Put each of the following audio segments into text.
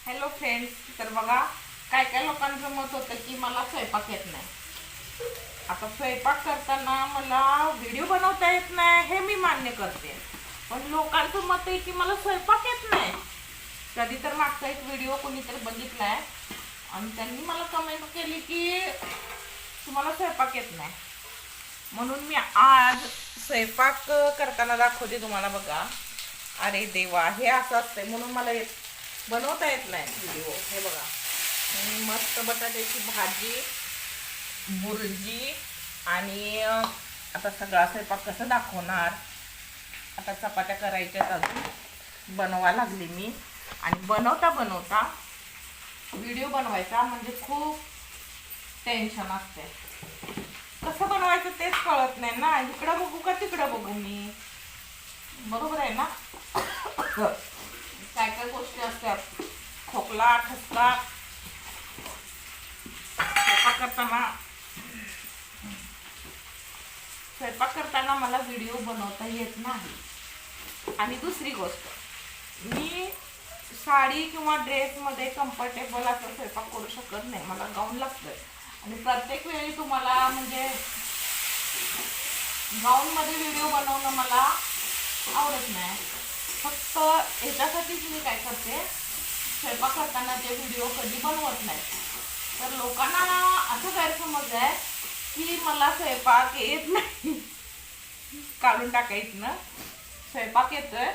Hello friends, तर बघा काय काय लोकांचं मत होतं की मला स्वयंपाक येत नाही. आता स्वयंपाक करताना मला व्हिडिओ बनवता येत नाही हे मी मान्य करते, पण लोकांचं मत आहे की मला स्वयंपाक येत नाही. कधी तर मागचा एक व्हिडिओ कोणीतरी बघितलाय आणि त्यांनी मला कमेंट केली की तुम्हाला स्वयंपाक येत नाही, म्हणून मी आज स्वयंपाक करताना दाखवते तुम्हाला. बघा, अरे देवा, हे असं असतंय म्हणून मला बनवता येत नाही व्हिडिओ. हे बघा, मस्त बटाट्याची भाजी, बुर्जी आणि आता सगळा स्वयंपाक कसं दाखवणार. आता चपात्या करायच्यात, अजून बनवा लागली मी. आणि बनवता बनवता व्हिडिओ बनवायचा म्हणजे खूप टेन्शन असते. कसं बनवायचं तेच कळत नाही ना. इकडं बघू का तिकडं बघू मी, बरोबर आहे ना. काय काय गोष्टी असतात, खोकला ठसका. स्वयंपाक करताना मला व्हिडिओ बनवता येत नाही. आणि दुसरी गोष्ट, मी साडी किंवा ड्रेसमध्ये कम्फर्टेबल असं स्वयंपाक करू शकत नाही. मला गाऊन लागतंय आणि प्रत्येक वेळी तुम्हाला म्हणजे गाऊनमध्ये व्हिडिओ बनवणं मला आवडत नाही. फक्त ह्याच्यासाठीच मी काय करते, स्वयंपाक करताना ते व्हिडिओ कधी बनवत नाही. तर लोकांना असं गैरसमज आहे की मला स्वयंपाक येत नाही. काढून टाकायचं ना, स्वयंपाक येतोय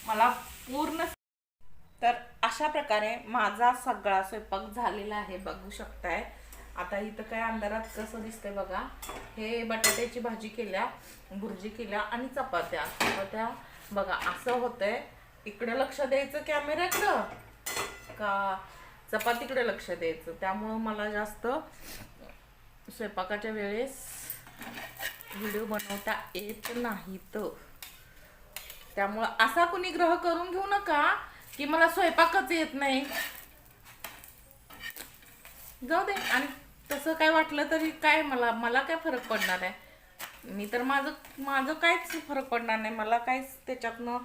मला पूर्ण. तर अशा प्रकारे माझा सगळा स्वयंपाक झालेला आहे, बघू शकताय. आता इथं काय अंधारात कसं दिसतंय बघा. हे बटाट्याची भाजी केल्या, बुर्जी केल्या आणि चपात्या बघा. असं होतंय, इकडे लक्ष द्यायचं कॅमेऱ्याकडं का चपातीकडे लक्ष द्यायचं. त्यामुळं मला जास्त स्वयंपाकाच्या वेळेस व्हिडिओ बनवता येत नाहीत. त्यामुळं असा कुणी ग्रह करून घेऊ नका की मला स्वयंपाकच येत नाही. जाऊ दे. आणि तसं काय वाटलं तरी काय, मला काय फरक पडणार आहे. मी तर माझं काहीच फरक पडणार नाही. मला काहीच त्याच्यातनं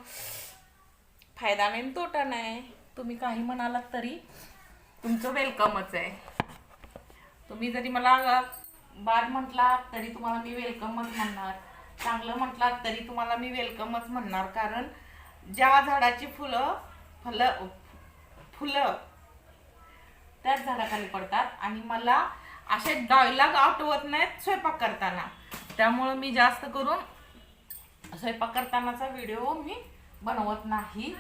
फायदा नाही, तोटा नाही. तुम्ही काही म्हणालात तरी तुमचं वेलकमच आहे. तुम्ही जरी मला बाद म्हटला तरी तुम्हाला मी वेलकमच म्हणणार. चांगलं म्हटलात तरी तुम्हाला मी वेलकमच म्हणणार. कारण ज्या झाडाची फुलं त्याच झाडाखाली पडतात. आणि मला असे डायलॉग आठवत नाहीत स्वयंपाक करताना. त्यामुळं मी जास्त करून स्वयंपाक करतानाचा व्हिडिओ मी बनवत नाही.